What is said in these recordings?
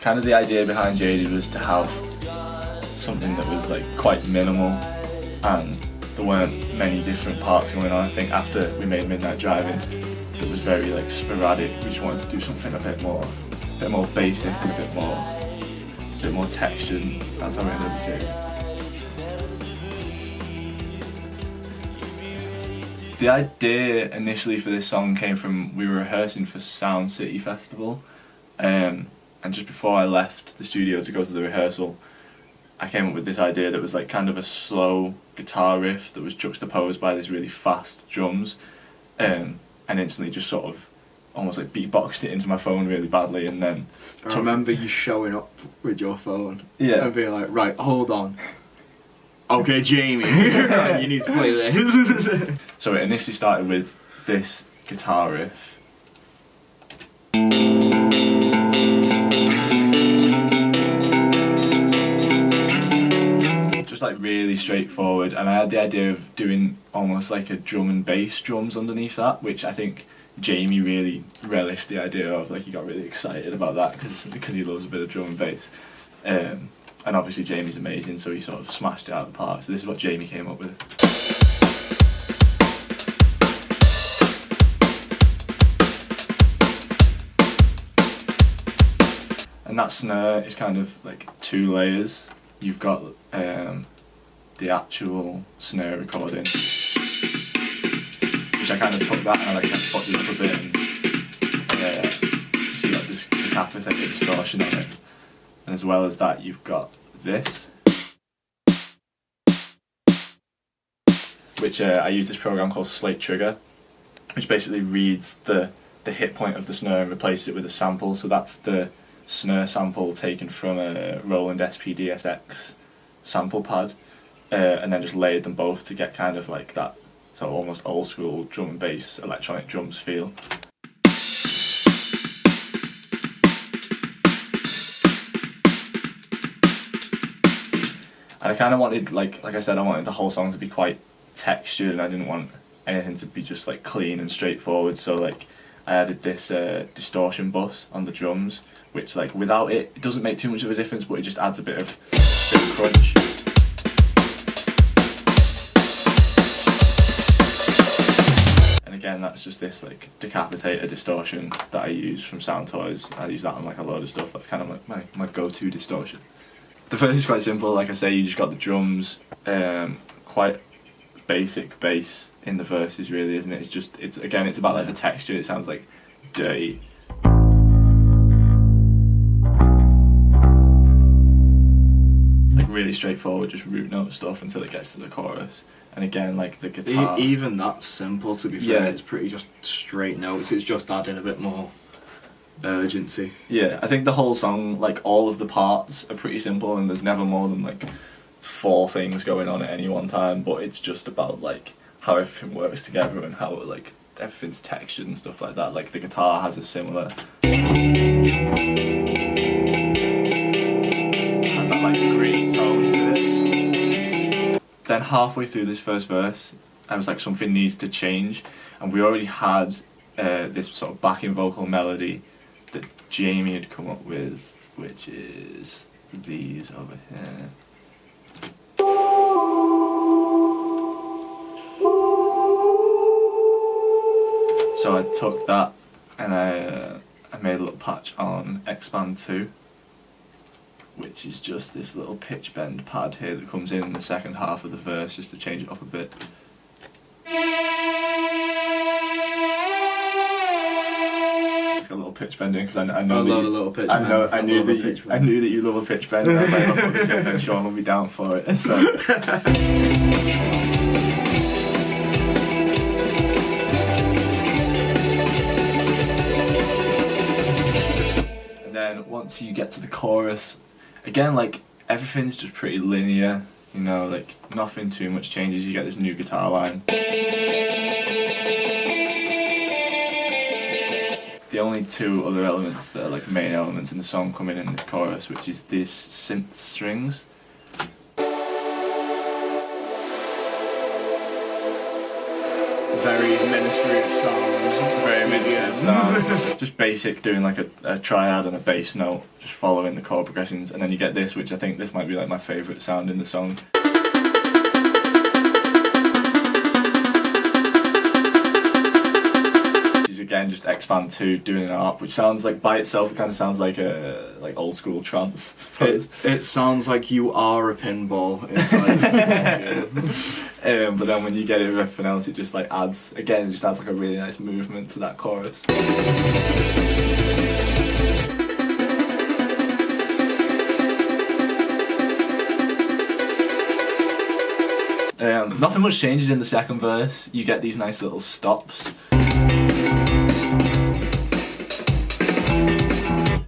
kind of the idea behind Jaded was to have something that was like quite minimal, and there weren't many different parts going on. I think after we made Midnight Driving, it was very like sporadic. We just wanted to do something a bit more basic and a bit more textured. That's how we ended up with Jaded. The idea initially for this song came from, we were rehearsing for Sound City Festival, and just before I left the studio to go to the rehearsal, I came up with this idea that was like kind of a slow guitar riff that was juxtaposed by these really fast drums, and instantly just sort of almost like beatboxed it into my phone really badly. And then I remember you showing up with your phone, yeah, and being like, right, hold on. Okay, Jamie, right, you need to play this. So it initially started with this guitar riff. Just like really straightforward, and I had the idea of doing almost like a drum and bass drums underneath that, which I think Jamie really relished the idea of. Like, he got really excited about that because he loves a bit of drum and bass. And obviously Jamie's amazing, so he sort of smashed it out of the park. So this is what Jamie came up with. And that snare is kind of like 2 layers. You've got the actual snare recording, which I kind of took that and I like fucked it up a bit, and so you got this decapitated distortion on it. And as well as that, you've got this, which I use this program called Slate Trigger, which basically reads the hit point of the snare and replaces it with a sample. So that's the snare sample taken from a Roland SPD-SX sample pad, and then just layered them both to get kind of like that sort of almost old school drum and bass electronic drums feel. And I kind of wanted, like I said, I wanted the whole song to be quite textured, and I didn't want anything to be just like clean and straightforward. So like I added this distortion bus on the drums, which like without it, it doesn't make too much of a difference, but it just adds a bit of crunch. And again, that's just this like decapitator distortion that I use from Sound Toys. I use that on like a load of stuff. That's kind of like my go-to distortion. The verse is quite simple. Like I say, you just got the drums, quite basic bass in the verses, really, isn't it? It's about like the texture. It sounds like dirty. Like really straightforward, just root note stuff until it gets to the chorus. And again, like the guitar. Even that's simple, to be fair. It's pretty just straight notes. It's just adding a bit more urgency. Yeah, I think the whole song, like all of the parts are pretty simple, and there's never more than like 4 things going on at any one time, but it's just about like how everything works together and how like everything's textured and stuff like that. Like the guitar has a similar, has that like gritty tone to it. Then halfway through this first verse, I was like, something needs to change, and we already had this sort of backing vocal melody that Jamie had come up with, which is these over here. So I took that and I made a little patch on Expand 2, which is just this little pitch bend pad here that comes in the second half of the verse just to change it up a bit. It's got a little pitch bend in because I knew that you love a pitch bend. And I was like, I'll put this in and Sean will be down for it. So. And then once you get to the chorus, again, like everything's just pretty linear, you know, like nothing too much changes. You get this new guitar line. The only 2 other elements that are like main elements in the song come in this chorus, which is these synth strings. Very Ministry of Sound. Very mid sound, just basic, doing like a triad and a bass note, just following the chord progressions, and then you get this, which I think this might be like my favourite sound in the song. Again, just expand 2 doing an arp, which sounds like by itself it kind of sounds like a old school trance. It sounds like you are a pinball inside of but then when you get it with everything else, it just like adds, again, it just adds like a really nice movement to that chorus. Nothing much changes in the second verse. You get these nice little stops.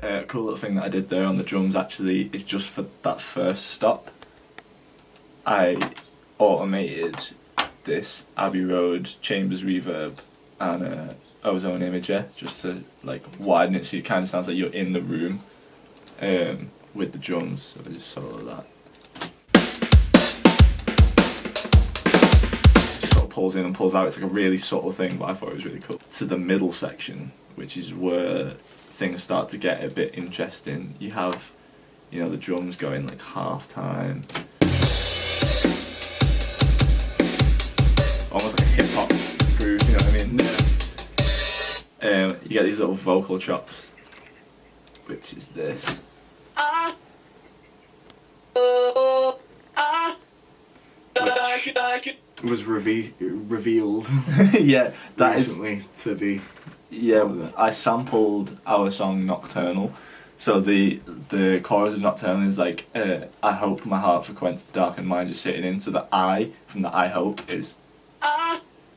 A cool little thing that I did there on the drums actually is just for that first stop, I automated this Abbey Road Chambers reverb and ozone imager just to like widen it so it kind of sounds like you're in the room with the drums. So I just solo that. Just sort of pulls in and pulls out. It's like a really subtle thing, but I thought it was really cool. To the middle section, which is where things start to get a bit interesting. You have, you know, the drums going like half time, almost like a hip hop groove, you know what I mean? Yeah. You get these little vocal chops, which is this. Which was revealed yeah, that recently is to be. Yeah, I sampled our song Nocturnal. So the chorus of Nocturnal is like, I hope my heart frequents the dark and mind is sitting in. So the I from the I hope is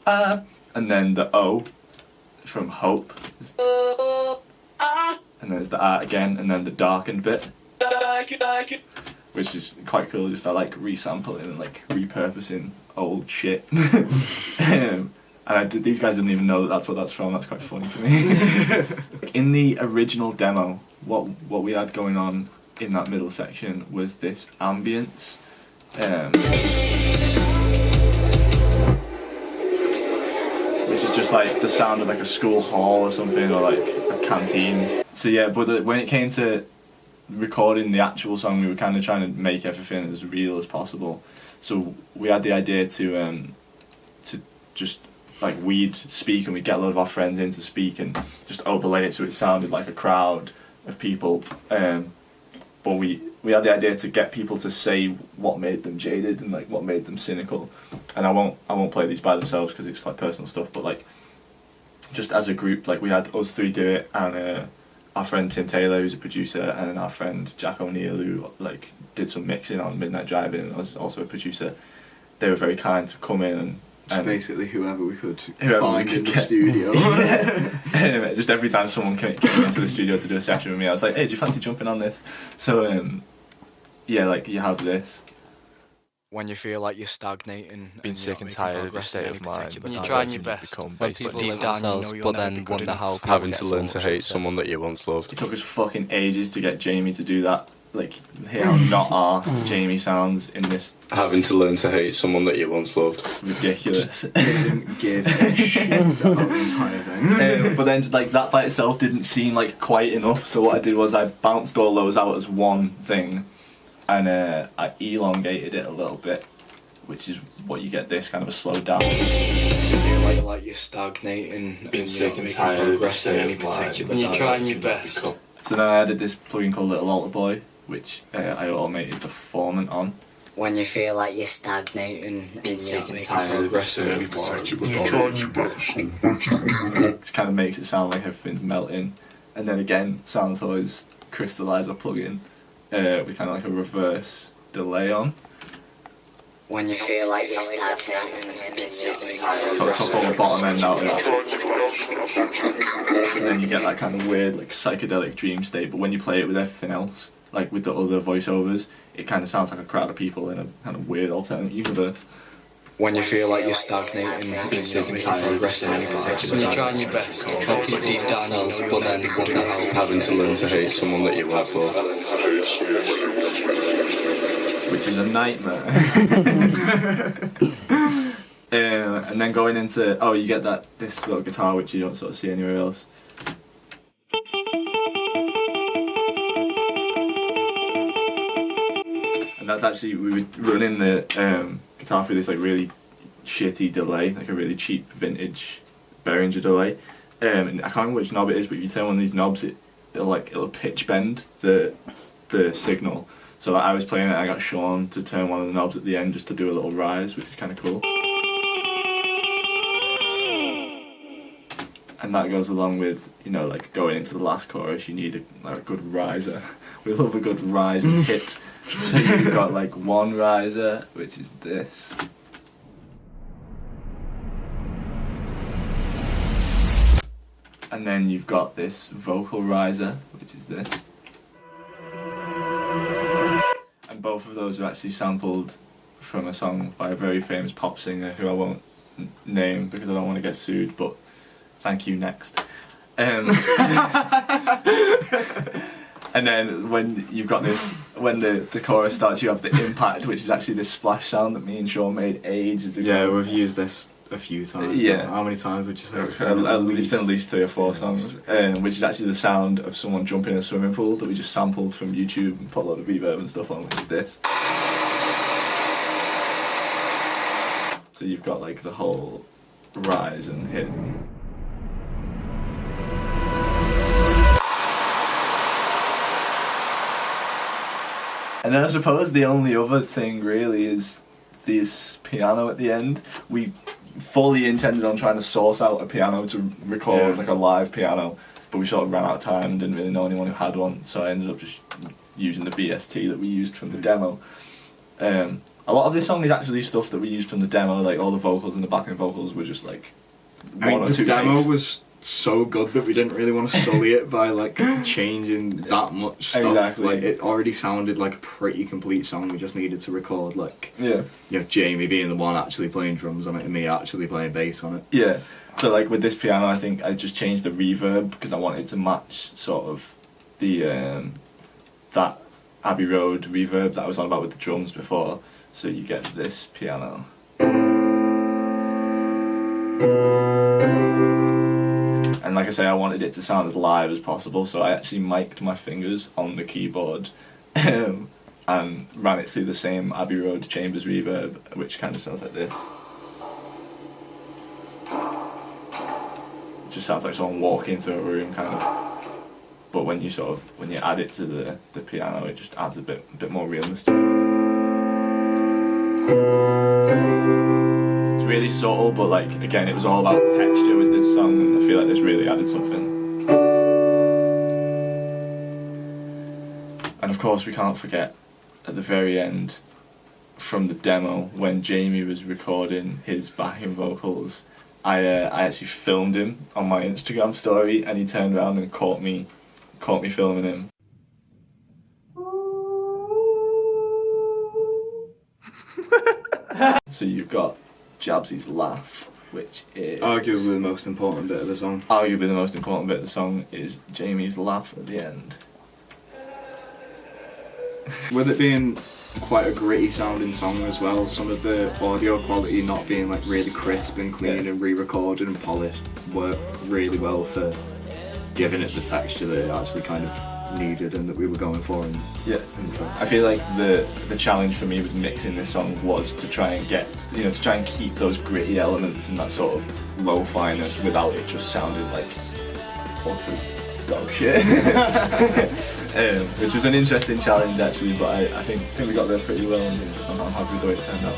and then the O from hope is, and then there's the again, and then the darkened bit, which is quite cool. Just I like resampling and like repurposing old shit. And these guys didn't even know that that's what that's from. That's quite funny to me. In the original demo, what we had going on in that middle section was this ambience. Which is just like the sound of like a school hall or something, or like a canteen. So yeah, but when it came to recording the actual song, we were kind of trying to make everything as real as possible. So we had the idea to just like we'd speak and we'd get a lot of our friends in to speak and just overlay it so it sounded like a crowd of people. But we had the idea to get people to say what made them jaded and like what made them cynical. And I won't play these by themselves because it's quite personal stuff. But like just as a group, like we had us 3 do it, and our friend Tim Taylor, who's a producer, and then our friend Jack O'Neill, who like did some mixing on Midnight Driving and was also a producer. They were very kind to come in and basically whoever we could find in the studio. Anyway, just every time someone came into the studio to do a session with me, I was like, hey, do you fancy jumping on this? So yeah, like you have this. When you feel like you're stagnating, being sick and tired of your state of mind, and you're trying your best, but deep down you know you'll never be good enough. Having to learn to hate someone that you once loved. It took us fucking ages to get Jamie to do that. Like, hear how not arsed Jamie sounds in this. Having to learn to hate someone that you once loved. Ridiculous. Didn't give a shit about the entire thing. But then, like, that by itself didn't seem like quite enough. So what I did was I bounced all those out as one thing, and I elongated it a little bit, which is what you get this kind of a slowed down. You feel like you're stagnating, being sick and tired, progress in any particular. You're trying your best. So then I added this plugin called Little Altar Boy, which I automated the formant on. When you feel like you're stagnating being sick and tired, progress in any particular. It kind of makes it sound like everything's melting. And then again, Soundtoys Crystallizer plugin with kind of like a reverse delay on. When you feel like you're stagnating being sick and tired. So it's up on the bottom end out of that. And then you get that kind of weird like psychedelic dream state, but when you play it with everything else, like with the other voiceovers, it kind of sounds like a crowd of people in a kind of weird alternate universe. When you feel like you're stagnating, being sick and tired, progress in any particular. You're trying your best, but deep down you know you'll never be good enough. Having to learn to hate someone that you once loved. Which is a nightmare. And then going into, you get this little guitar which you don't sort of see anywhere else. And that's actually, we were running the guitar through this like really shitty delay, like a really cheap vintage Behringer delay. And I can't remember which knob it is, but if you turn one of these knobs, it'll pitch bend the signal. So I was playing it, I got Sean to turn one of the knobs at the end just to do a little rise, which is kind of cool. And that goes along with, like going into the last chorus, you need a good riser. We love a good rise and hit. So you've got like one riser, which is this. And then you've got this vocal riser, which is this. And both of those are actually sampled from a song by a very famous pop singer who I won't name because I don't want to get sued, but thank you, next. And then when you've got this, when the chorus starts, you have the impact, which is actually this splash sound that me and Sean made ages ago. Yeah, we've used this a few times. Yeah. How many times would you say? It's been at least 3 or 4 songs, which is actually the sound of someone jumping in a swimming pool that we just sampled from YouTube and put a lot of reverb and stuff on, which is this. So you've got like the whole rise and hit. And then I suppose the only other thing really is this piano at the end. We fully intended on trying to source out a piano to record like a live piano, but we sort of ran out of time and didn't really know anyone who had one, so I ended up just using the VST that we used from the demo. A lot of this song is actually stuff that we used from the demo, like all the vocals and the backing vocals were just like one or two the demo takes. was so good that we didn't really want to sully it by like changing that much stuff. Exactly. Like it already sounded like a pretty complete song. We just needed to record like Yeah. Jamie being the one actually playing drums on it and me actually playing bass on it. Yeah. So like with this piano, I think I just changed the reverb because I wanted to match sort of the that Abbey Road reverb that I was on about with the drums before. So you get this piano. And like I say, I wanted it to sound as live as possible, so I actually mic'd my fingers on the keyboard and ran it through the same Abbey Road Chambers reverb, which kind of sounds like this. It just sounds like someone walking through a room, kind of. But when you add it to the piano, it just adds a bit more realness to it. It's really subtle, but like again, it was all about texture with this song, and I feel like this really added something. And of course, we can't forget at the very end, from the demo, when Jamie was recording his backing vocals, I actually filmed him on my Instagram story, and he turned around and caught me filming him. So you've got Jabsy's laugh, which is Arguably the most important bit of the song. Arguably the most important bit of the song is Jamie's laugh at the end. With it being quite a gritty sounding song as well, some of the audio quality not being like really crisp and clean and re-recorded and polished worked really well for giving it the texture that it actually kind of needed and that we were going for. And I feel like the challenge for me with mixing this song was to try and get, to try and keep those gritty elements and that sort of lo-finess without it just sounding like utter dog shit. Which was an interesting challenge actually, but I think we got there pretty well, and I'm happy with the way it turned out.